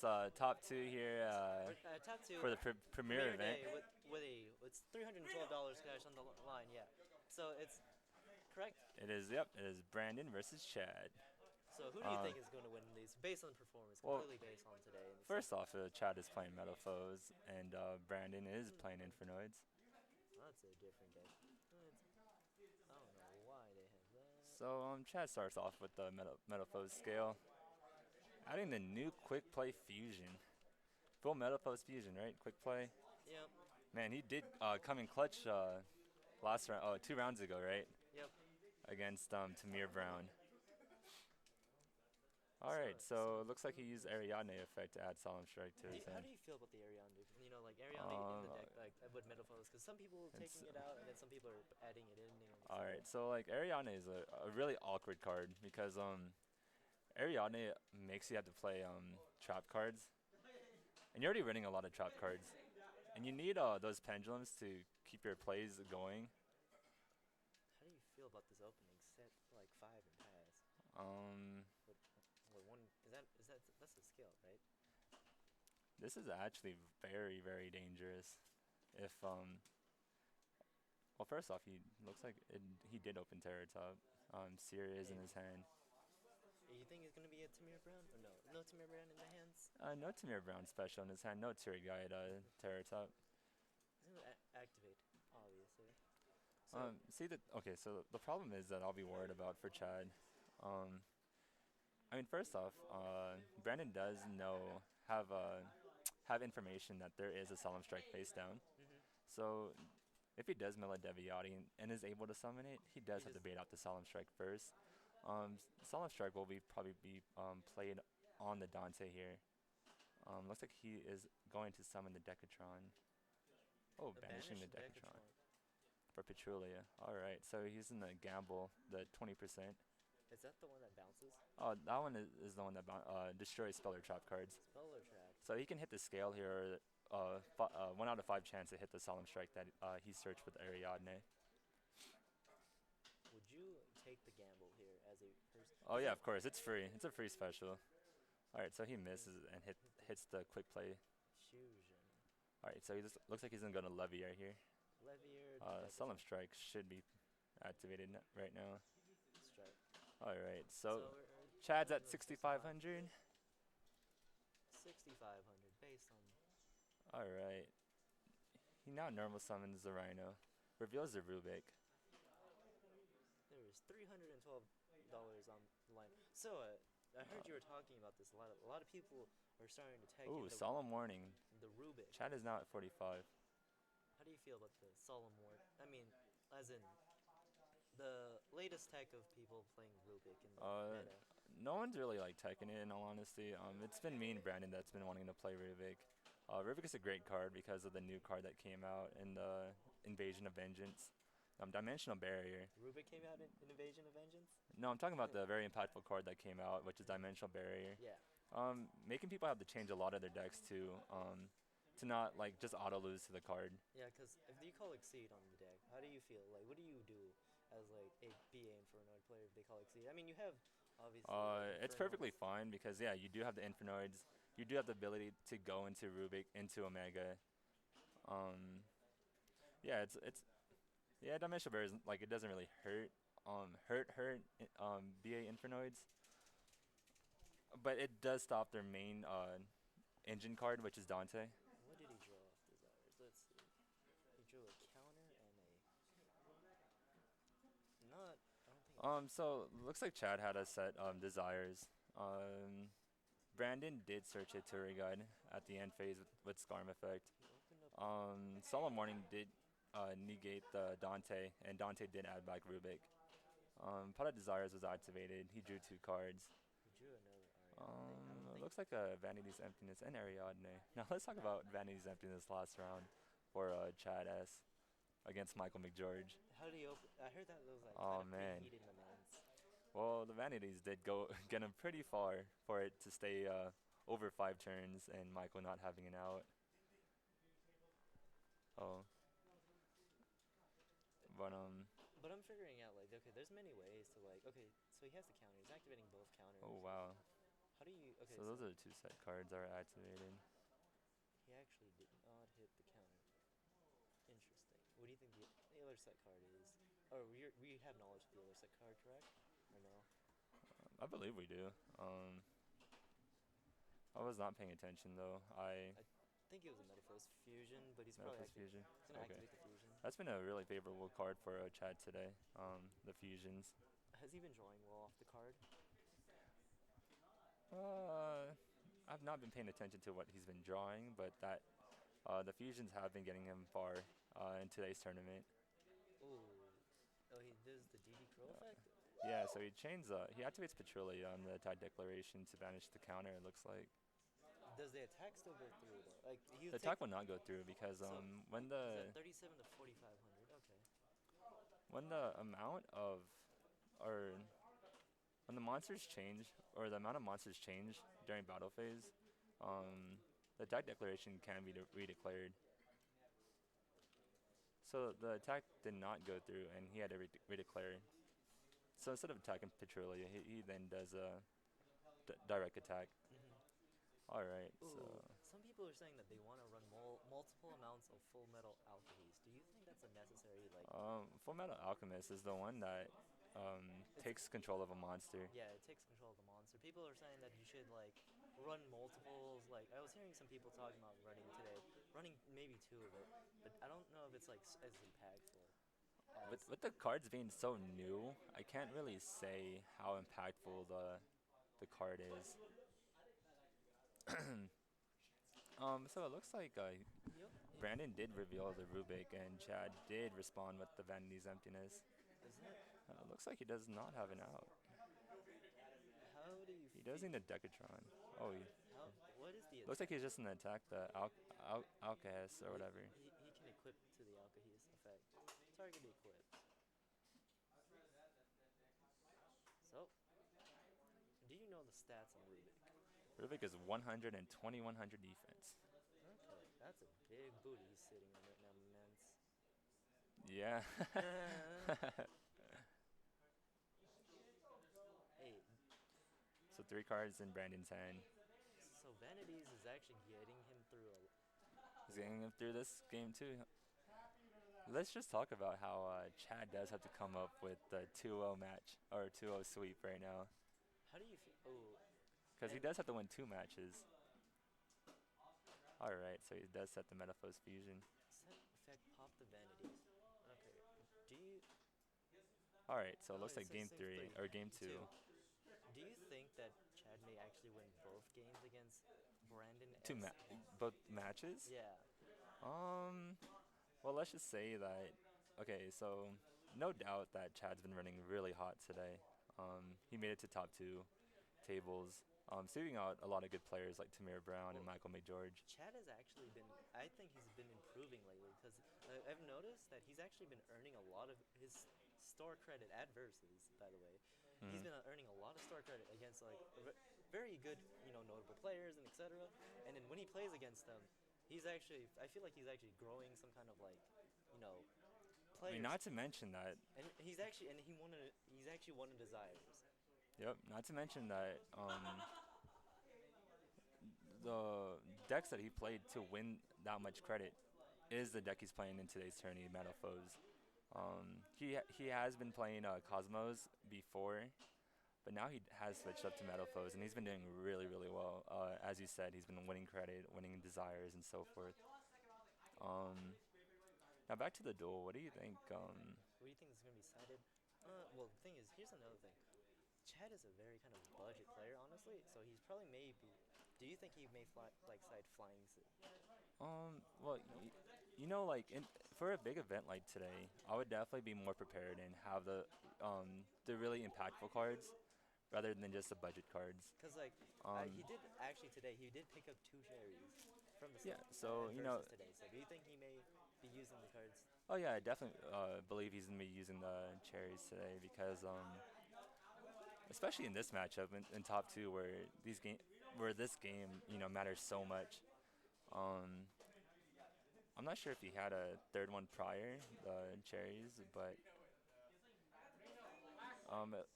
this top two here Top two for the premiere premiere event. day with it's $312 cash on the line. Yeah, so it's correct. It is, yep, it is Brandon versus Chad. So who do you Uh, think is going to win these based on performance? well, Completely based on today. And stuff. first off, Chad is playing Metalfoes, and Brandon is playing Infernoids. That's a different day. I don't know why they have that. So Chad starts off with the Metalfoes scale, adding the new quick play fusion. Full Metalfoes fusion, right? Quick play. Yep. Man, he did come in clutch last round, 2 rounds ago, right? Yep. Against Tamir Brown. So, Alright, so it looks like he used Ariadne effect to add Solemn Strike to his how hand. do you feel about the Ariane? You know, like Ariane in the Uh, deck, like with Metalfoes, because some people are it's taking it out, and then some people are adding it in. alright. So like Ariadne is a really awkward card because Ariadne makes you have to play trap cards, and you're already running a lot of trap cards, and you need those pendulums to keep your plays going. How do you feel about this opening set like 5 and pass? Um, What, what one that's the skill, right? this is actually very dangerous. If well, first off, he looks like he did open Terror Top. Seer is in Maybe. his hand. You think it's gonna be a Tamir Brown or no? No Tamir Brown in the hands. No Tamir Brown special in his hand. No Terry Guide Terror Top. He's gonna activate, obviously. So See that? Okay, so the problem is that I'll be worried about for Chad. Um, I mean, first off, Brandon does have information that there is a Solemn Strike face down. hmm So if he does Mela Deviati and is able to summon it, he does he have to just bait out the Solemn Strike first. Solemn Strike will probably be played on the Dante here. Looks like he is going to summon the Decatron. Oh, a banishing the banished Decatron Decatron. for Petrulia. Alright, so he's in the gamble, the 20%. Is that the one that bounces? Oh, that one is the one that destroys spell or trap cards. Speller trap. So he can hit the scale here, 1 out of 5 chance to hit the Solemn Strike that he searched with Ariadne. Would you take the gamble here as a person? Oh yeah, of course, it's free. It's a free special. Alright, so he misses and hits the quick play. Fusion. Alright, so he just looks like he's gonna go to Levier here. Levier, Solemn Decatron. Strike should be activated right now. Strike. Alright, So so we're Chad's down at to 6,500. 6,500 based on. Alright. He now normal summons the Rhino. Reveals the Rubik. There is $312 on the line. So I heard you were talking about this a lot. A lot of people are starting to tag in Ooh, Solemn Warning. the Rubik. Chad is now at 45. How do you feel about the Solemn War? I mean, as in the latest tech of people playing Rubik in the Uh, meta. no one's really like taking it in all honesty. It's been me and Brandon that's been wanting to play Rubik. Rubik is a great card because of the new card that came out in the Invasion of Vengeance. Dimensional Barrier. Rubik came out in Invasion of Vengeance? No, I'm talking about the very impactful card that came out, which is Dimensional Barrier. Yeah. Making people have to change a lot of their decks to not like just auto lose to the card. Yeah, because if you call Exceed on the deck, how do you feel? Like, what do you do as like a BA Infernoid player if they call Exceed? I mean, you have obviously like It's perfectly Infernoids. fine because yeah, you do have the Infernoids. You do have the ability to go into Rubik, into Omega. Um, yeah, yeah, Dimensional Barrier is like it doesn't really hurt BA Infernoids, but it does stop their main engine card, which is Dante. What did he draw off Desires? Let's see. He drew a counter and a. Not. I don't think. So looks like Chad had a set Desires. Brandon did search a Tour Guide at the end phase with Scarm effect. He opened up. Solemn Warning did negate the Dante, and Dante did add back Rubik. Pot of Desires was activated. He drew 2 cards. He drew another Ariadne. I don't It think. looks like Vanity's Emptiness and Ariadne. Now let's talk about Vanity's Emptiness last round for Chad S against Michael McGeorge. How did he open? I heard that was like Oh kind of man. preheated in the mains. Well, the Vanities did go get him pretty far for it to stay over 5 turns and Michael not having an out. Oh. But But I'm figuring out like okay, there's many ways to like okay, so he has the counter. He's activating both counters. oh wow. How do you? Okay, So so those are the two set cards are activated. he actually did not hit the counter. Interesting. What do you think the other set card is? Oh, we have knowledge of the other set card, correct? Or no? I believe we do. I was not paying attention though. I I think it was a Metalfoes fusion, but Metalfoes fusion. he's gonna Okay, activate the fusion. that's been a really favorable card for Chad today. The fusions. Has he been drawing well off the card? Uh, I've not been paying attention to what he's been drawing, but that the fusions have been getting him far in today's tournament. Ooh. Oh, he does the DD Crow effect? Yeah, so he activates Patrouille on the attack declaration to banish the counter. It looks like Does the attack still go through though? Like the he'll take. attack will not go through because So when is the that 37 to 4500? Okay. amount of or when the monsters change or the amount of monsters change during battle phase, the attack declaration can be redeclared. So the attack did not go through, and he had to redeclare. So instead of attacking Petrolia, he then does a direct attack. Hmm. All right, so Ooh. Some people are saying that they want to run multiple amounts of Full Metal Alchemist. Do you think that's a necessary like? Full Metal Alchemist is the one that It's takes control of a monster. Yeah, it takes control of the monster. People are saying that you should like run multiples. Like I was hearing some people talking about running today, running maybe two of it, but I don't know if it's like as impactful as. With the cards being so new, I can't really say how impactful the card is. So it looks like Yep. Brandon did reveal the Rubik, and Chad did respond with the Vanity's Emptiness. Is that Looks like he does not have an out. how do you He does feel? need a Decatron. Oh, he How what is the looks like attack? he's just gonna attack the Alcahest or whatever. He can equip to the Alcahest effect. Target equipped. So, do you know the stats on Rubik? Rubik is 100 and 2100 defense. Okay, that's a big booty he's sitting on right now, man's. Yeah. Hey, So three cards in Brandon's hand. so Vanities is actually getting him through a. He's getting him through this game too. Let's just talk about how Chad does have to come up with the 2-0 match or 2-0 sweep right now, How do you feel? Oh, because he and does have to win two matches. All right, so he does set the Metalfoes fusion. set effect pop the Vanities. Okay, do you? All right, so it Oh, looks it like says game same three thing. or game two. Two. Do you think that Chad may actually win both games against Brandon Two and? both matches. Yeah. Um, well, let's just say that. Okay, so no doubt that Chad's been running really hot today. He made it to top two tables, sweeping out a lot of good players like Tamir Brown and Well, Michael McGeorge. Chad has actually been. I think he's been improving lately because I've noticed that he's actually been earning a lot of his store credit at versus. By the way, he's Hmm. been earning a lot of store credit against like very good, notable players and etc. And then when he plays against them, he's actually. I feel like he's actually growing some kind of like, you know, I mean, players. not to mention that. And he's actually one of desires. Yep. Not to mention that the decks that he played to win that much credit is the deck he's playing in today's tourney, Metalfoes. He has been playing Cosmos before, but now he has switched up to Metalfoes, and he's been doing really well. As you said, he's been winning credit, winning desires, and so forth. Um, Now back to the duel. What do you think? What do you think is going to be cited? Well, the thing is, here's another thing. Chad is a very kind of budget player, honestly. So he's probably maybe. Do you think he may like side flying? well, No. like for a big event like today, I would definitely be more prepared and have the really impactful cards rather than just the budget cards. Cause like Um, he did actually today. He did pick up two cherries from the yeah. at So versus today. So do you think he may be using the cards? oh yeah, I definitely believe he's gonna be using the cherries today because especially in this matchup in top two where this game matters so much. Um, I'm not sure if he had a third one prior, the cherries, but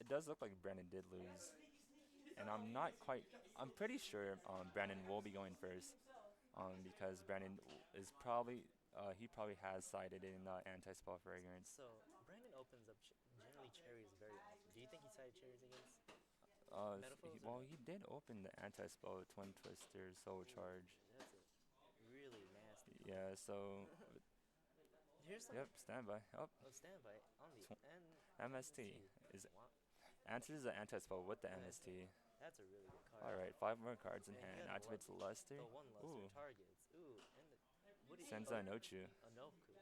it does look like Brennan did lose. and I'm not quite. I'm pretty sure Brandon will be going first, because Brandon is probably he probably has sided in anti-spell fragrance. So Brandon opens up generally cherries very often. Do you think he sided cherries against Metalfoes or Well, no? he did open the anti-spell Twin Twister Soul Ooh, Charge. that's a really nasty Yeah, card. so Here's some. yep, standby. Up. Oh, standby on the Tw- MST MST. is Wow, answers the anti-spell with the with anti. MST. That's a really good card. Alright, 5 more cards in And he hand. had Activates Luster. the one luster Ooh, targets. Ooh, and the what do you, sends oh, a Nochu. Anoku.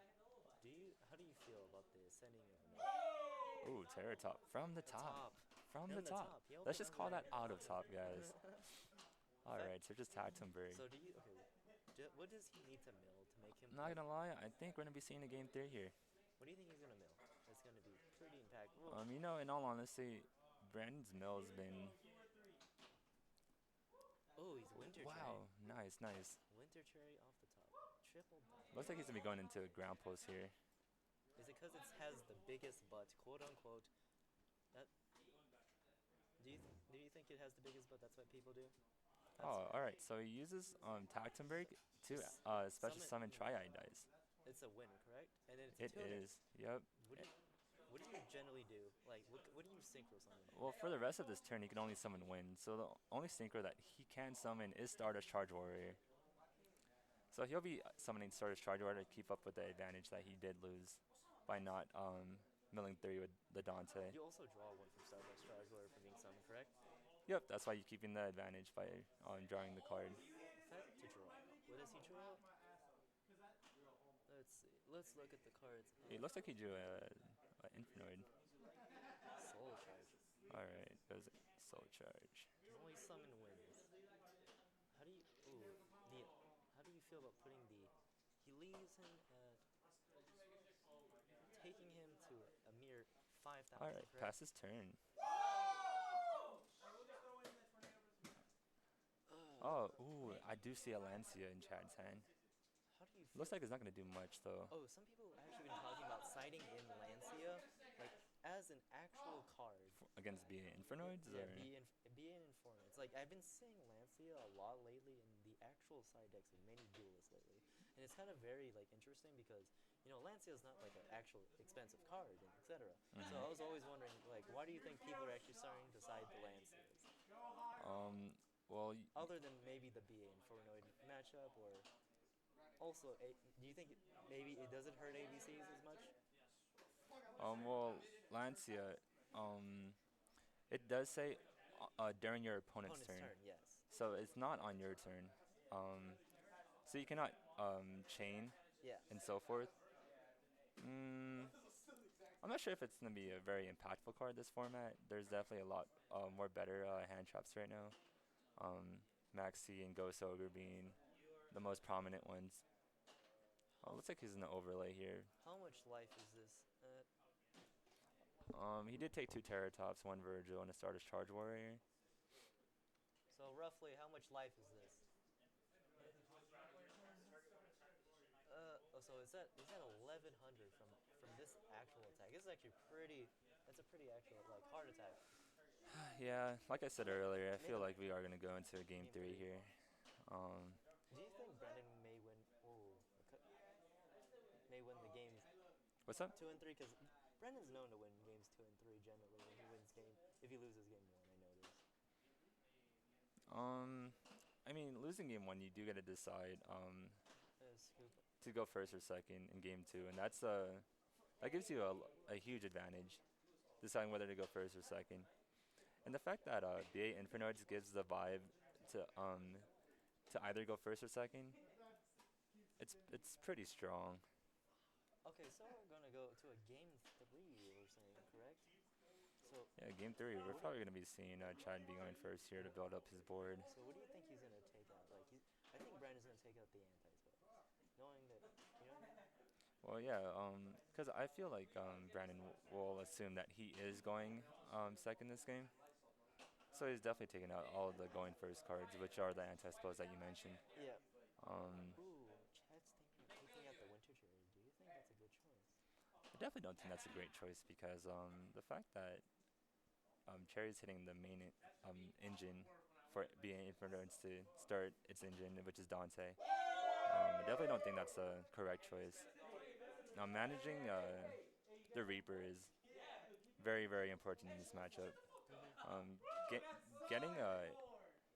How do you feel about the sending of Anoku? Ooh, Terror Top. From the The top. top. From the From the top. top. He Let's opened just on call the that out of top, guys. Alright, so just Tactumberg. So do you okay? What does he need to mill to make him I'm not like? gonna lie, I think we're gonna be seeing a game 3 here. What do you think he's gonna mill? It's gonna be pretty impactful. In all honesty, Brandon's mill has been. Oh, he's winter cherry. Wow, nice, nice. Winter cherry off the top. Triple down. Looks like he's gonna be going into a ground post here. Is it because it has the biggest butt, quote unquote? That do you think it has the biggest butt? That's what people do. That's Oh, alright, so he uses Tactumberg to special summon Triad dice. It's a win, correct? And then it's It a tuner. is, yep. What do you generally do? Like, what do you synchro summon? Well, for the rest of this turn, he can only summon Wind, so the only synchro that he can summon is Stardust Charge Warrior. So he'll be summoning Stardust Charge Warrior to keep up with the advantage that he did lose by not milling 3 with the Dante. You also draw one from Stardust Charge Warrior for being summoned, correct? Yep, that's why you're keeping the advantage by drawing the card. Effect to draw. What does he draw? Let's see. Let's look at the cards. It looks like he drew a Infernoid. Soul Charge. Alright, goes Soul Charge. Only summon wins. How do you? Ooh, the. How do you feel about putting the? He leaves him at taking him to a mere 5,000. Alright, Correct? pass his turn. Oh, ooh, I do see a Lancia in Chad's hand. How do you feel? Looks like it's not gonna do much though. Oh, some people have actually been talking about citing in Lancia, like as an actual card. Against BA Infernoids? Yeah, Or? be an informant. It's like I've been seeing Lancia a lot lately in the actual side decks of many duelists lately, and it's kind of very like interesting because Lancia is not like an actual expensive card and etc. So I was always wondering like why do you think people are actually starting to side the Lancias? Well, Other than maybe the BA Infernoid matchup, or also do you think maybe it doesn't hurt ABCs as much? well, Lancia, it does say during your opponent's Opponent's turn, turn, yes. so it's not on your turn. So you cannot chain Yeah. and so forth. I'm not sure if it's gonna be a very impactful card this format. There's definitely a lot more better hand traps right now. Maxi and Ghost Ogre being the most prominent ones. Looks like he's in the overlay here. How much life is this? He did take 2 Terratops, 1 Virgil, and a Stardust Charge Warrior. So roughly, how much life is this? Oh, so is that 1100 from this actual attack? This is actually pretty. That's a pretty actual like hard attack. Yeah, like I said earlier, I feel Maybe like we are gonna go into a game Game 3 three. here. Do you think Brendan may win? Oh, may win the games What's up? 2 and 3 because Brendan's known to win games 2 and 3 generally when he wins game. If he loses game 1, I noticed. I mean, losing game 1, you do get to decide Scoop. to go first or second in game 2, and that gives you a huge advantage, deciding whether to go first or second. And the fact that BA Infernoids gives the vibe to either go first or second, it's pretty strong. Okay, so we're gonna go to a game 3. You were saying, correct? So Yeah, game 3, we're probably gonna be seeing Chad be going first here to build up his board. So what do you think he's gonna take out? Like, I think Brandon's gonna take out the anti-spell, knowing that Well, yeah, because I feel like Brandon will assume that he is going second this game. So he's definitely taking out all of the going first cards, which are the anti-spells that you mentioned. Yeah. Um, Ooh, Chad's thinking of taking out the winter cherry. Do you think that's a good choice? I definitely don't think that's a great choice because the fact that Cherry's hitting the main engine for being Infernoids to start its engine, which is Dante. I definitely don't think that's the correct choice. Now managing the Reaper is very very important in this matchup. Hmm. Um, get, getting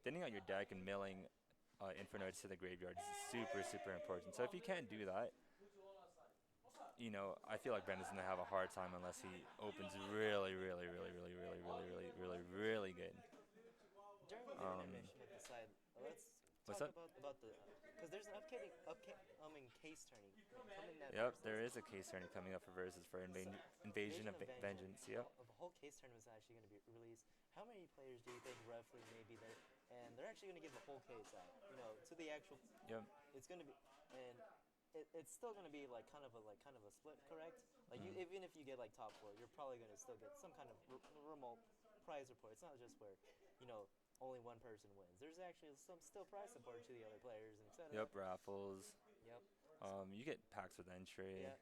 thinning out your deck and milling Infernoids to the graveyard is super super important. So if you can't do that, I feel like Brandon's gonna have a hard time unless he opens really, really, really, really, really, really, really, really, really good. During the Um, intermission with the side, let's what's talk up? about the because there's an upcoming case turning coming that Yep, versus there is a case turning coming up for versus for so, Invasion Invasion of of Vengeance. Vengeance. Yep. A whole case tournament is actually going to be released. How many players do you think roughly maybe there? And they're actually going to give the whole case out, to the actual. Yep. It's going to be, and it's still going to be like kind of a split, correct? Like you, Mm. even if you get like top four, you're probably going to still get some kind of remote prize report. It's not just where, you know, only one person wins. There's actually some still prize support to the other players and etc. Yep. Raffles. Yep. You get packs with entry. Yeah.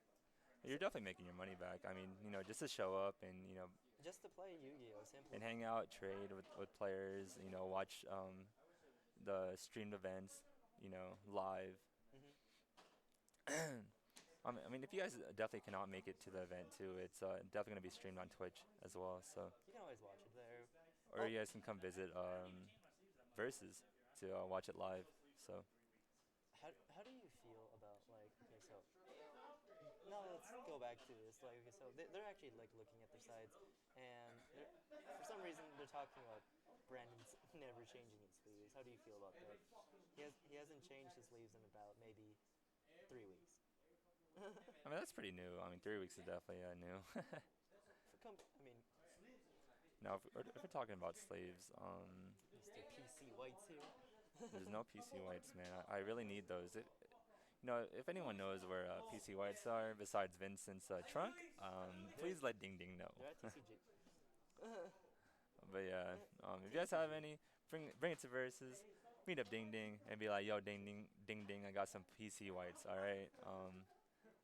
You're So, definitely making your money back. I mean, just to show up and just to play Yu-Gi-Oh, and simply. hang out, trade with players. Watch the streamed events. Live. Hmm. I mean, if you guys definitely cannot make it to the event too, it's definitely gonna be streamed on Twitch as well. So, You can always watch it there. or Oh, you guys can come visit Versus to watch it live. So, how do you feel about like okay so now let's go back to this like okay so they're actually like looking at their sides and for some reason they're talking about Brandon's never changing his sleeves. How do you feel about that? He hasn't changed his sleeves in about maybe 3 weeks. I mean, that's pretty new. I mean, 3 weeks is definitely new. I mean, Now, if we're talking about slaves, Mr. PC White's here. there's no PC whites, man. I really need those. If anyone knows where PC whites are besides Vincent's trunk, they're please let Ding Ding know. they're at TCG. But yeah, if you guys have any, bring it to versus. Meet up Ding Ding and be like, yo, Ding Ding, Ding Ding, I got some PC whites. All right.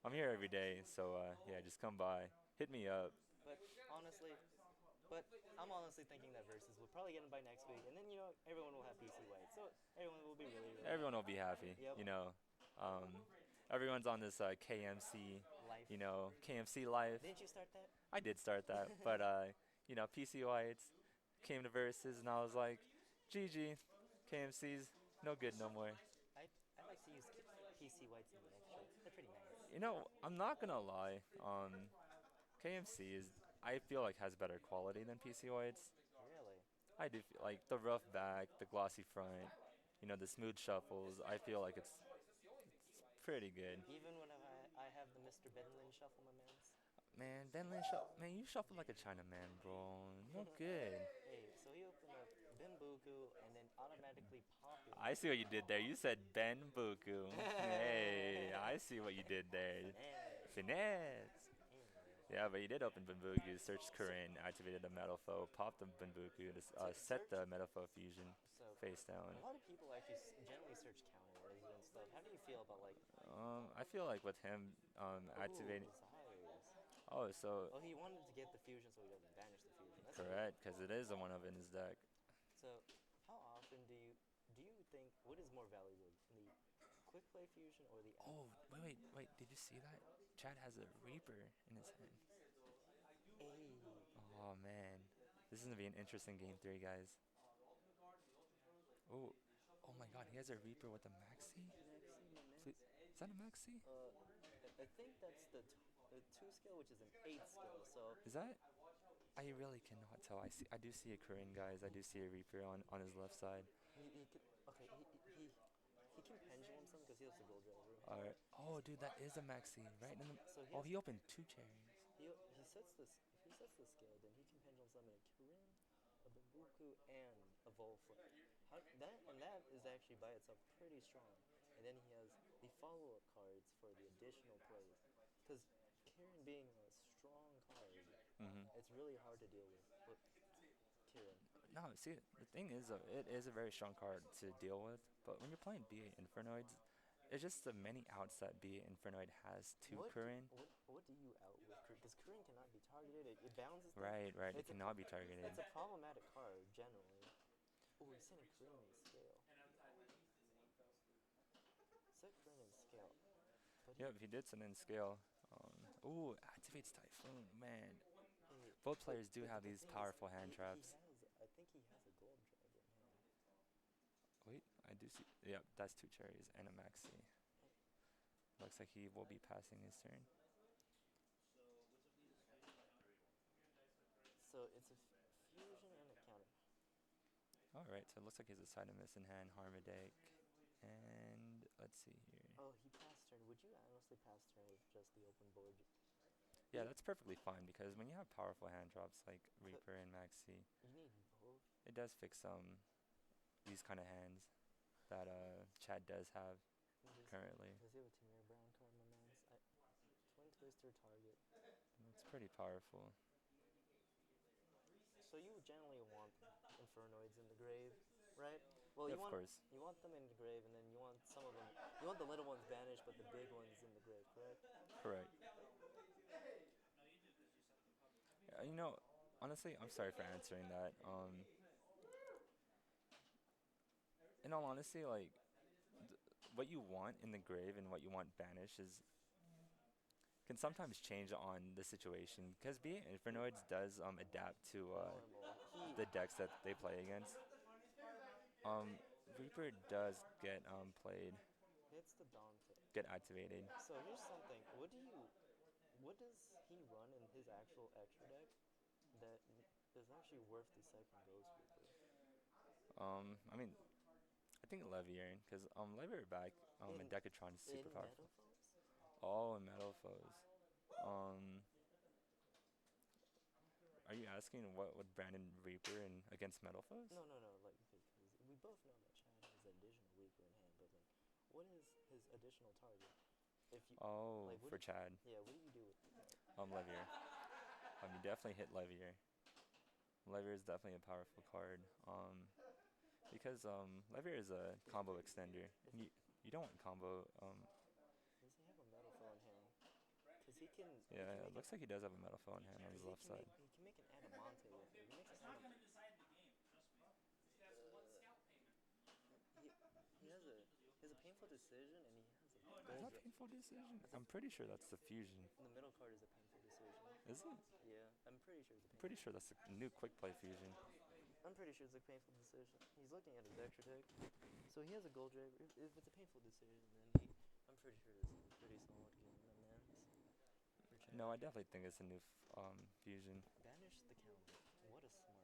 I'm here every day, so yeah, just come by, hit me up. But honestly, but I'm honestly thinking that versus will probably get him by next week, and then everyone will have PC White, so everyone will be really really Everyone will happy. be happy. Yep. Um, everyone's on this KMC, Life. KMC life. Didn't you start that? I did start that, but PC Whites came to versus, and I was like, GG, KMC's no good no more. I like to use PC Whites in the extra. They're pretty nice. I'm not gonna lie. KMC I feel like has better quality than PC Whites. Really? I do feel like the rough back, the glossy front, the smooth shuffles. I feel like it's pretty good. Even when I have the Mr. Benlin shuffle, my mans. Man, man, you shuffle like a Chinaman, bro. No good. Hey, so he opened up Bimbuku and then automatically popping. I see what you did there. You said Ben Buku. Hey, I see what you did there. Finesse. Finesse. Anyways, Yeah, but you did open Bambuku, searched Corinne, activated the Metalfoe, popped the Bambuku to set the Metalfoe fusion so face down. a lot of people actually generally search counters and stuff. How do you feel about like? I feel like with him activating. Ooh, Zires. Oh, so Oh, he wanted to get the fusion so he doesn't banish the fusion. That's correct, because it is a one of in his deck. so, how often do you think what is more valuable, the quick play fusion or the? Oh, wait! Did you see that? Chad has a Reaper in his hand. Hey. Oh man, this is gonna be an interesting game three, guys. Oh, oh my God, he has a Reaper with a Maxi. Maxi, my Please, mans. is that a Maxi? I think that's the two skill, which is an 8 skill. So Is that? I really cannot tell. I do see a Corinne, guys. I do see a Reaper on his left side. he could okay he can pendulum some because he has the gold driver. Alright. Oh, dude, that is a Maxi, right? So Oh, he opened two cherries. he sets this if he sets the skill, then he can pendulum summon a Kirin, a Bambuku, and a Volflip. That is actually by itself pretty strong. And then he has the follow-up cards for the additional plays. Because Kirin being a strong card, it's really hard to deal with Kirin. No, see, the thing is, it is a very strong card to deal with. But when you're playing BA Infernoids, it's just the many outs that BA Infernoid has to What Corinne. what do you out with? Because because Korean cannot be targeted. It balances them. Right, right. It It's a cannot be targeted. it's a problematic card generally. Oh, he's sending Korean in scale. Set Korean in scale, but Yep, he did send in scale. Ooh, activates Typhoon. Man, hey, both players do but have the these thing is, powerful hand traps. I think he has a gold dragon in hand. Wait, I do see. Yep, that's two cherries and a maxi. Looks like he will be passing his turn. So it's a fusion and a counter. Alright, so it looks like he has a side of miss in hand, Harmadic. And let's see here. Oh, he passed turn. Would you honestly pass turn with just the open board? Yeah, that's perfectly fine because when you have powerful hand drops like But Reaper and Maxi, you need both. it does fix these kind of hands that Chad does have currently. Does he have a Tamir Brown card, my man? Twin Twister target. It's pretty powerful. So you generally want Infernoids in the grave, right? Well, Yeah, of course. you want them in the grave, and then you want some of them. You want the little ones banished, but the big ones in the grave, correct? Correct. You know, honestly, I'm sorry for answering that. In all honesty, like what you want in the grave and what you want banished is can sometimes change on the situation because being Infernoids does adapt to Normal. the decks that they play against. Reaper does get played, Hits the Dante. get activated. So here's something. What does he run in his actual extra deck that is actually worth the second Ghost Reaper? I mean, I think Levier, because Levier back In in Decatron is in super powerful. Metalfoes? Oh, and Metalfoes. Um, are you asking what would Brandon Reaper in against Metalfoes? No, no, no. Like because we both know that Chad has additional Reaper in hand, but like, what is his additional target? If you Oh, like, for Chad. yeah, what do you do with the card? Levier. You definitely hit Levier. Levier is definitely a powerful card. Because Levier is a combo extender. If You don't want combo. Does he have a Metalfoe in hand? Because he can. He can Yeah, it make looks like he does have a metal phone hand on his left side. he can make an Adamante with it. He makes an he has a painful decision, and he has a Is gold. that painful decision? I'm pretty sure that's the fusion. The middle card is a painful decision. Is it? Yeah, I'm pretty sure it's a I'm painful. pretty sure that's a new quick play fusion. I'm pretty sure it's a painful decision. He's looking at his extra deck, so he has a gold driver. If it's a painful decision, then I'm pretty sure it's a pretty solid game, my man. No, I definitely think it's a new fusion. Banish the calendar. What a smart.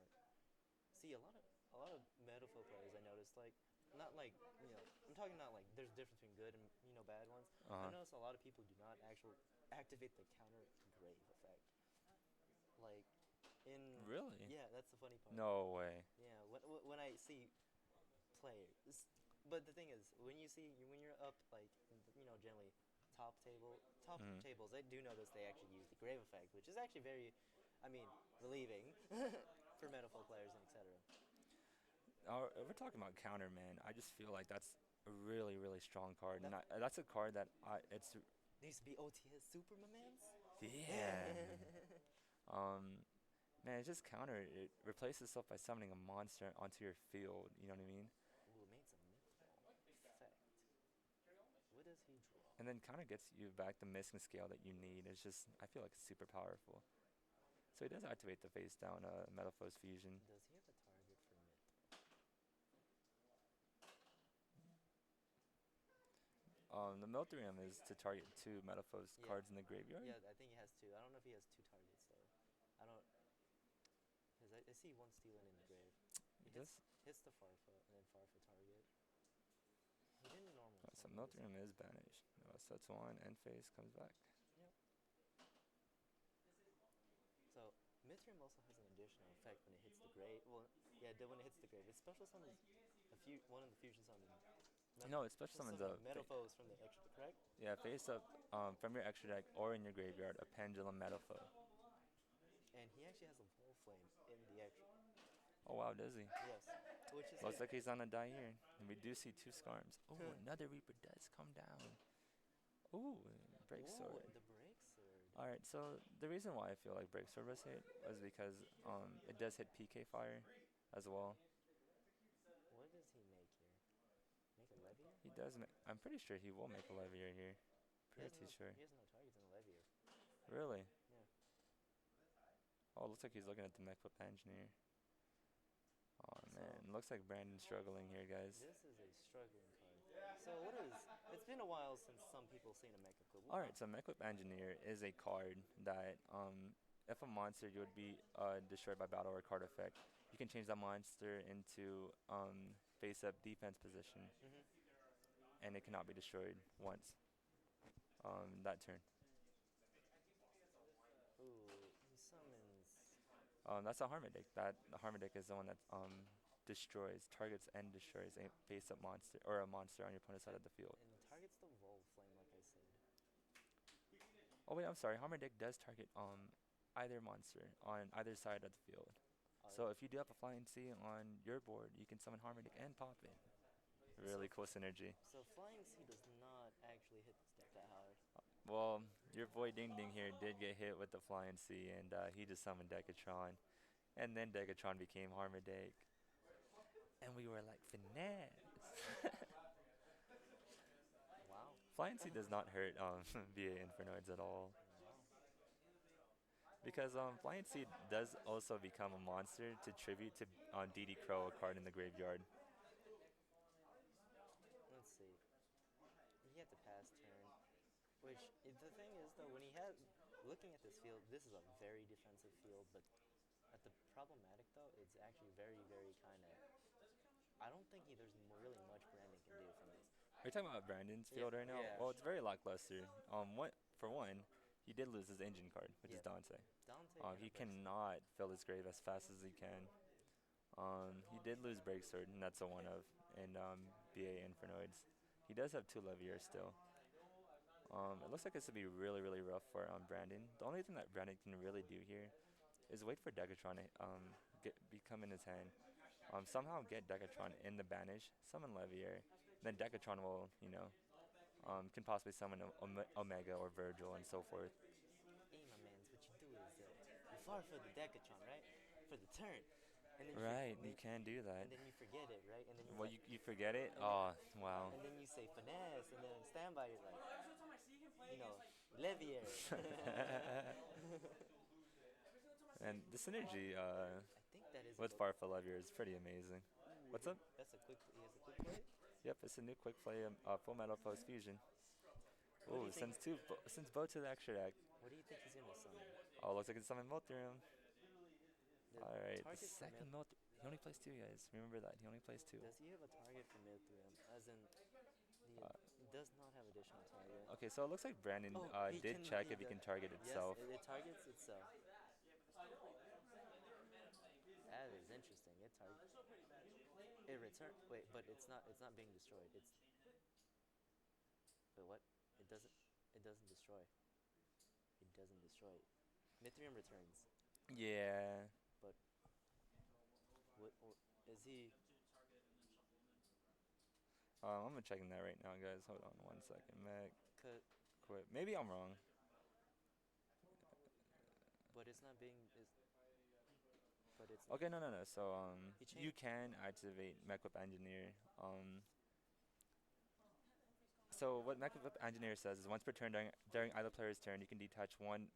See, a lot of Metalfoe players I noticed, like, not like, I'm talking not like there's a difference between good and bad ones. I noticed a lot of people do not actually activate the counter grave effect. Like in Really? Yeah, that's the funny part. No way. Yeah, when I see players, but the thing is, when you're up like generally top tables, I do notice they actually use the grave effect, which is actually very, relieving for Metalfoe players and etc. We're talking about counter, man. I just feel like that's a really, really strong card, and that's a card that it's Needs to be OTS super, my mans. yeah. Man, it's just counter. It replaces itself by summoning a monster onto your field. You know what I mean? Ooh, it made some mythical effect. What does he draw? And then kind of gets you back the missing scale that you need. It's just I feel like it's super powerful. So he does activate the face down Metalfoes fusion. Does he have a target for myth? The Miltharium is to target two Metalfoes cards in the graveyard. Yeah, I think he has two. I don't know if he has two targets though. I don't. Because I see one stealing in the grave. He hits the Farfa and then Farfa target. He didn't normally. So Miltharium is banished. So that's one, and face comes back. Yep. So Mithrium also has an additional effect when it hits the grave. Well, yeah, when it hits the grave. It special summons one of the fusion summons. No, it special summons a Metalfoes from the extra, correct? Yeah, face up from your extra deck or in your graveyard, a Pendulum Metalfoe. And he actually has a Volflame in the extra. Oh wow, does he? Yes. Which is Looks like he's on a die here. And we do see two Skarms. Oh, another Reaper does come down. Ooh, break sword. The break sword. Alright, so the reason why I feel like Breaksword was hit was because it does hit PK fire as well. What does he make here? Make a Levier? He does I'm pretty sure he will make a Levier here. Pretty sure. He has no targets in the Levier. Really? Yeah. Oh, it looks like he's looking at the mech whip engineer. Oh So man, looks like Brandon's struggling here, guys. this is a struggling card. So what is? It's been a while since some people seen a Mecha Club. Alright, so mech whip engineer is a card that if a monster you would be destroyed by battle or card effect, you can change that monster into face up defense position, Mhm. and it cannot be destroyed once that turn. Ooh, he summons. That's a Harmodic. That the Harmodic is the one that destroys, targets and destroys a face up monster or a monster on your opponent's side of the field. And targets the Vol Flame, like I said. Oh wait, I'm sorry. Harmodic does target either monster on either side of the field. Uh, So if you do have a Flying Sea on your board, you can summon Harmodic and pop it. Really cool synergy. so Flying Sea does not actually hit this deck that hard. Well, your boy Ding Ding here did get hit with the Flying Sea, and he just summoned Decatron, and then Decatron became Harmodic, and we were like finesse. Wow. Flying Sea does not hurt VA Infernoids at all. Wow. Because Flying Sea does also become a monster to tribute to DD Crow, a card in the graveyard. Let's see. He had to pass turn. Which the thing is though, when he had looking at this field, this is a very defensive field, but at the problematic though, it's actually very, very kind of. I don't think there's really much Brandon can do from this. Are you talking about Brandon's Yeah. field right now? Yeah. Well, it's very lackluster. For one, he did lose his engine card, which is Yeah. Dante. Dante He and Breaks. cannot fill his grave as fast as he can. He did lose Breaksword, and that's a one of, and BA Infernoids. He does have two Leviers still. It looks like this would be really, really rough for Brandon. The only thing that Brandon can really do here is wait for Decatron to become in his hand. Somehow get Decatron in the banish, summon Levier, then Decatron will, can possibly summon Omega or Virgil and so forth. Hey, my mans, what you do is you far for the Decatron, right? For the turn, and then Right, you can do that. and then you forget it, right? And then Well, like, you forget it? and Oh, wow. and then you say finesse, and then standby, you're like, Levier. And the synergy I think that is with Farfa Levier is pretty amazing. Ooh, What's up? That's a quick. He has a quick play. Yep, it's a new quick play Full Metalfoes Fusion. What do Ooh, you think? sends both to the extra deck. What do you think he's gonna summon? Oh, looks like it's summon Molthrium. The Alright, the target for second he only plays two, guys. Remember that. He only plays two. Does he have a target for Mithril? As in, Uh, he does not have additional target. Okay, so it looks like Brandon Oh, he did can- check he if he does- can target Yes, itself. it targets itself. That is interesting. It return. Wait, but it's not. It's not being destroyed. It's. But what? It doesn't. It doesn't destroy. It doesn't destroy. Mithril returns. Yeah. But what is he? I'm checking that right now, guys. Hold on one second. Mech, Cut. quit. Maybe I'm wrong. But it's not being. But it's. Okay, no. So He you changed. can activate Mech Whip Engineer. So what Mech Whip Engineer says is once per turn during either player's turn, you can detach one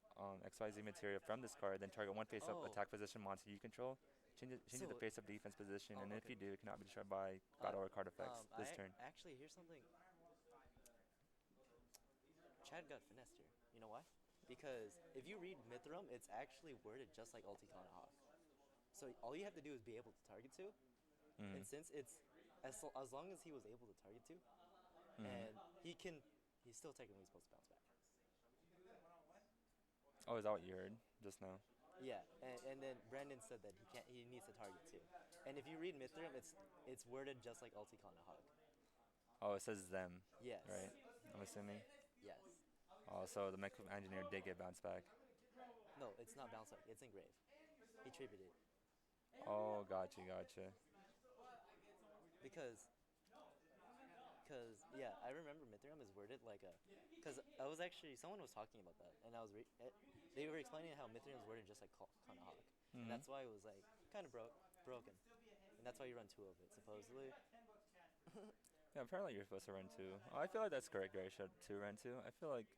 XYZ material from this card, then target one face-up Oh. attack position monster you control. Change it to So- face-up defense position, Oh, and if okay. you do, it cannot be destroyed by battle or card effects this turn. Actually, here's something. Chad got finessed here. You know why? Because if you read Mithram, it's actually worded just like Ulticon Hawk. So all you have to do is be able to target to, Mm. and since it's as long as he was able to target to, Mm. and he's still technically supposed to bounce back. Oh, is that what you heard just now? Yeah, and then Brandon said that he needs to target too. And if you read Mithram, it's worded just like Ulticon Hawk. Oh, it says them, Yes. right? I'm assuming. Yes. Oh, so the Mech Whip Engineer did get bounced back. No, it's not bounce back. It's engrave. He tributed it. Oh, gotcha. Because Cause yeah, I remember Mithrium is worded like a. Cause I was actually someone was talking about that, and they were explaining how Mithrium is worded just like Kana Hawk, and Hmm. that's why it was like kind of broken, and that's why you run two of it supposedly. Yeah, apparently you're supposed to run two. I feel like that's correct, right? Should to run two. I feel like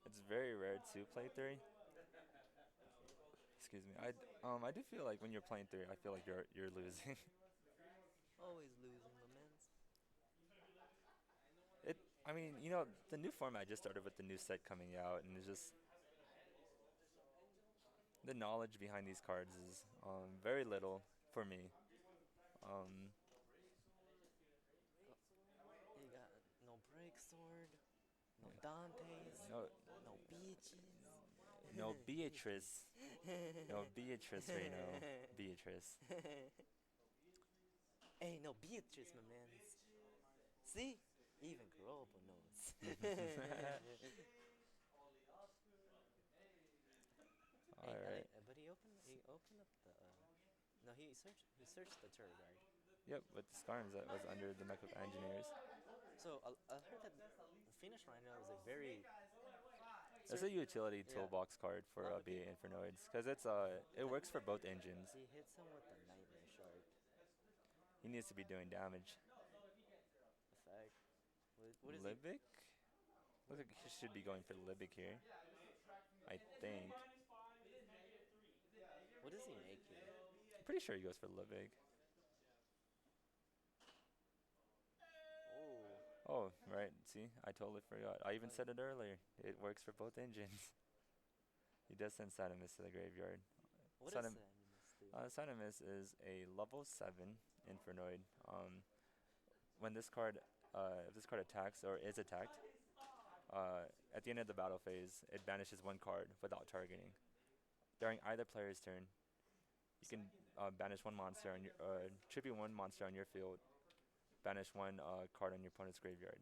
it's very rare to play three. Excuse me. I do feel like when you're playing three, I feel like you're losing. Always losing, my mans. It. I mean, the new format just started with the new set coming out, and it's just the knowledge behind these cards is very little for me. Um, You got no break sword, no yeah. Dantes, No, no beaches. no Beatrice, no Beatrice, Reno, Beatrice. Hey, no Beatrice, my mans. See? Even Kurobo knows. All Hey, right. but he opened up the no he searched the turret guard. Yep, with the Skarms that was under the Mech of Engineers. So I heard that the Phoenix Rhino is like very It's a utility yeah. toolbox card for BA Infernoids because it works for both engines. He hits him with the Nightmare Shark He needs to be doing damage. effect. What is he? Libic? Looks like he should be going for Libic here. I think. What does he make here? I'm pretty sure he goes for Libic. Oh, Oh, right. See, I totally forgot. I even said it earlier. It works for both engines. He does send Sadamus to the graveyard. what does Sadam Animus do? Sadamus is a level 7 Infernoid. When if this card attacks or is attacked, at the end of the battle phase, it banishes one card without targeting. During either player's turn, you can banish one monster on tribute one monster on your field, banish one card on your opponent's graveyard.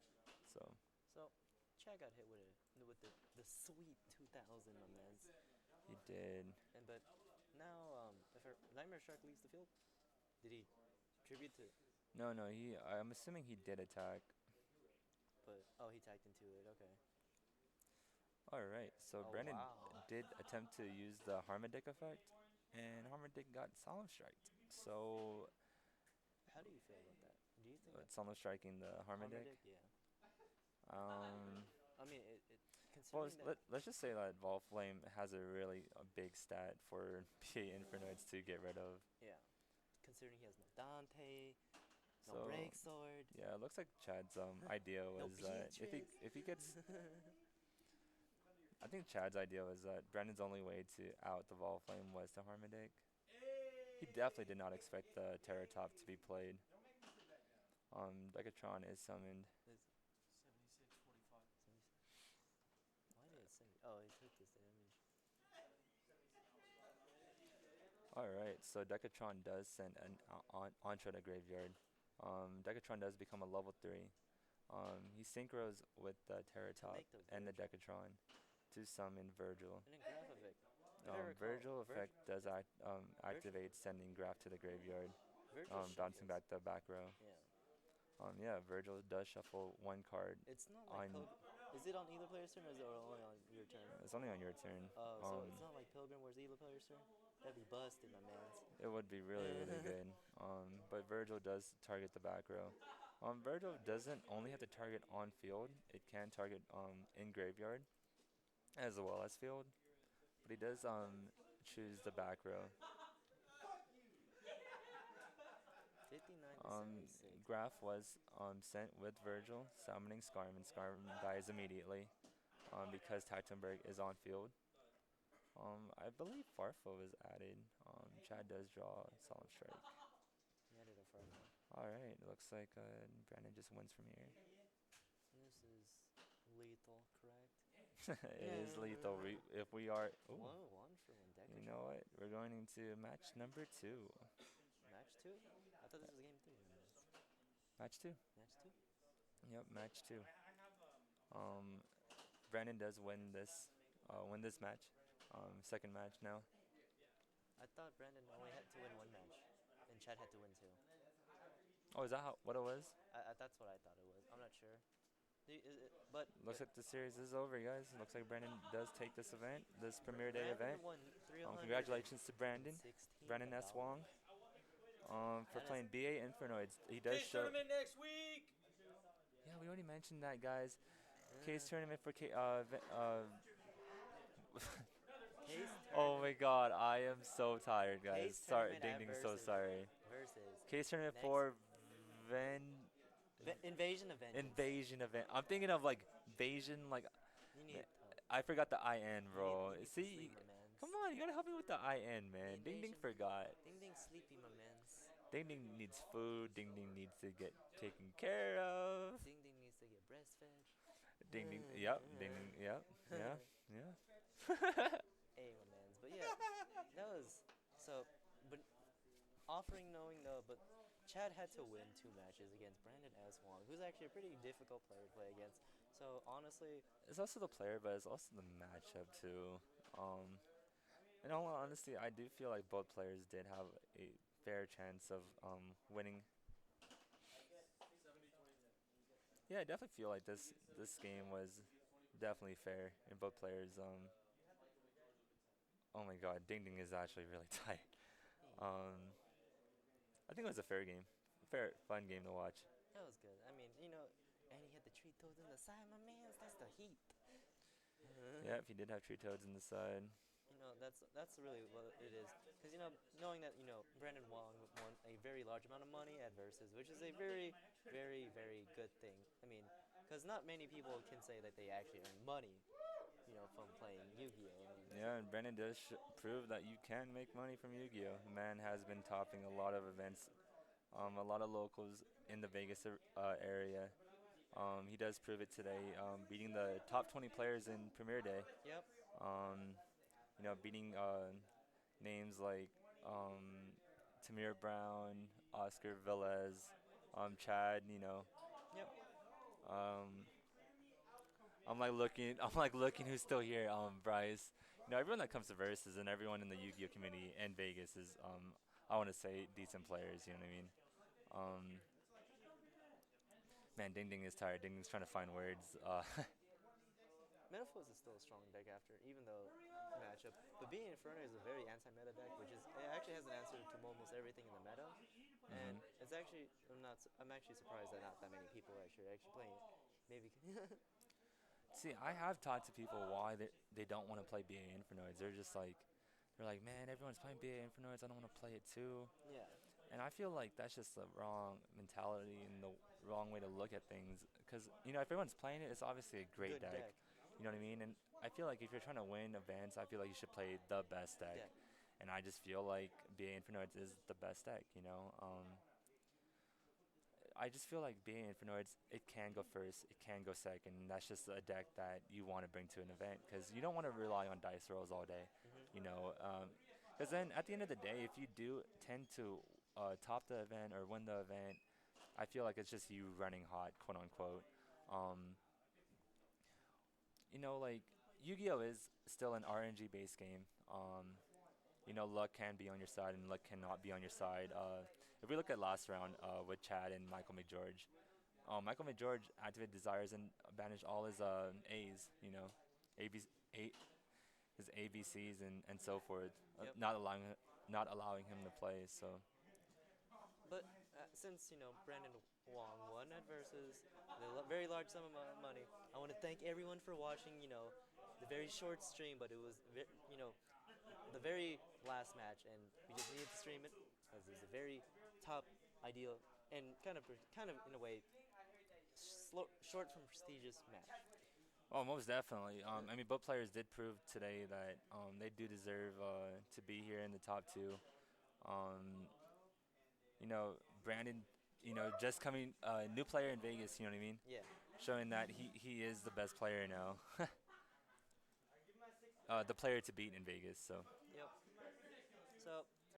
So So, Chad got hit with the sweet 2000, my mans. he did. And but now if a Nightmare Shark leaves the field, did he tribute to? No, no. I'm assuming he did attack. But oh, he tagged into it. Okay. All right. So Oh Brandon wow. did attempt to use the Harmadic effect, and Harmadic got Solemn Striked. So How do you feel about that? Do you think that Solemn Striking the Harmadic. Harmadic? Yeah. Um, I mean, it well, considering that. let's just say that Vol Flame has a really big stat for PA Infernoids to get rid of. Yeah. Considering he has no Dante, no So break sword, yeah, it looks like Chad's idea no was that Beatrice. if he gets, I think Chad's idea was that Brandon's only way to out the Vol Flame was to Harmadic. He definitely did not expect the Terratop to be played. Decatron is summoned. Is 76. Why did it say? Oh, he took this damage. Alright, so Decatron does send an Entra to graveyard. Decatron does become a level 3. He synchros with the To Terratop make the and the Virgil. Decatron to summon Virgil. And then Graphovic. If I recall, Virgil effect does Virgil, activate sending Graph to the graveyard, Virgil bouncing shuffles. back the back row. Yeah. Yeah, Virgil does shuffle one card It's not like on. Is it on either player's turn or is it only on your turn? It's only on your turn. Oh, so it's not like Pilgrim where's either player's turn? That'd be busted, my mans. It would be really, really good. But Virgil does target the back row. Virgil doesn't only have to target on field. It can target in graveyard as well as field. But he does choose the back row. 59 to 76. Graph was sent with Virgil, summoning Skarm, and Skarm dies immediately because Tactenberg is on field. I believe Farfo is added. Chad does draw Solemn Strike. He added a Farfo. Alright, looks like Brandon just wins from here. This is lethal, correct? It is lethal. If we are. Ooh, One for one deck. you know what? We're going into match number 2. Match 2? I thought this was game 3. Match 2. Match 2? Yep, match 2. Um, Brandon does win this match. Second match now. I thought Brandon only had to win one match, and Chad had to win 2. Oh, is that what it was? That's what I thought it was. I'm not sure. But Looks like the series is over, guys. Looks like Brandon does take this event, this Premier Day Brandon event. won Congratulations to Brandon, Brandon S. $316. Wong, for That is playing BA Infernoids. He does Case show. tournament next week. Yeah, we already mentioned that, guys. Case uh, tournament for case Oh my tournament God, I am so tired, guys. case Sorry, tournament Ding at Ding, so sorry. versus Case tournament next for Ven invasion of vengeance. invasion event. I'm thinking of like Invasion, like You need I forgot the IN, bro. you need to sleep, See, my mans. come on, you gotta help me with the IN, The man. Ding Ding invasion. forgot. Ding ding sleepy, my mans. Ding Ding needs food. Ding Ding needs to get taken care of. Ding ding needs to get breastfed. Ding Ding, yep. Ding Ding, yep. Yeah, yeah. Hey, my mans. But yeah, that was so. But offering knowing though, but Chad had to win 2 matches against Brandon S. Wong, who's actually a pretty difficult player to play against. So honestly, It's also the player, but it's also the matchup too. Um, in all honesty, I do feel like both players did have a fair chance of winning. Yeah, I definitely feel like this game was definitely fair in both players. Oh my God, Ding Ding is actually really tight. Um, I think it was a fair game, fair fun game to watch. that was good. I mean, and he had the tree toads in the side, my mans. That's the heat. Yeah, if he did have tree toads in the side. That's really what it is. Because knowing that Brandon Wong won a very large amount of money at Versus, which is a very, very, very good thing. I mean, because not many people can say that they actually earn money, from playing Yu-Gi-Oh. I mean, Yeah, and Brennan does prove that you can make money from Yu-Gi-Oh. The man has been topping a lot of events, a lot of locals in the Vegas area. He does prove it today, beating the top 20 players in Premier Day. yep, Um, beating names like um, Tamir Brown, Oscar Velez, Chad. yep. Um, I'm like looking who's still here. Bryce. Everyone that comes to Versus and everyone in the Yu-Gi-Oh community and Vegas is, I want to say, decent players. You know what I mean? Um, man, Ding Ding is tired. Ding Ding's trying to find words. Metalfoes is still a strong deck after, even though matchup. But being Inferno is a very anti-meta deck, which is it actually has an answer to almost everything in the meta. And hmm it's actually I'm actually surprised that not that many people are actually playing it. Maybe. See, I have talked to people why they don't want to play BA Infernoids. They're like, man, everyone's playing BA Infernoids. I don't want to play it too. Yeah. And I feel like that's just the wrong mentality and the wrong way to look at things. Because if everyone's playing it, it's obviously a great Good deck. deck. You know what I mean? And I feel like if you're trying to win events, I feel like you should play the best deck. Deck. And I just feel like BA Infernoids is the best deck. I just feel like being Infernoids, it can go first, it can go second. And that's just a deck that you want to bring to an event because you don't want to rely on dice rolls all day. You Mhm. know, because then at the end of the day, if you do tend to top the event or win the event, I feel like it's just you running hot, quote unquote. Um, like Yu-Gi-Oh is still an RNG based game. Luck can be on your side and luck cannot be on your side. If we look at last round with Chad and Michael McGeorge, Michael McGeorge activated desires and banished all his A's, AB, A, his ABCs and so forth, Yep. not allowing him to play. So But since Brandon Wong won at Versus very large sum of money, I want to thank everyone for watching. The very short stream, but it was the very last match, and we just needed to stream it because it was a very top, ideal, and kind of in a way short from prestigious match. Oh, most definitely. I mean, both players did prove today that they do deserve to be here in the top two. Um, Brandon, just coming, new player in Vegas, you know what I mean? Yeah. Showing that he is the best player now. The player to beat in Vegas, so. Yep. So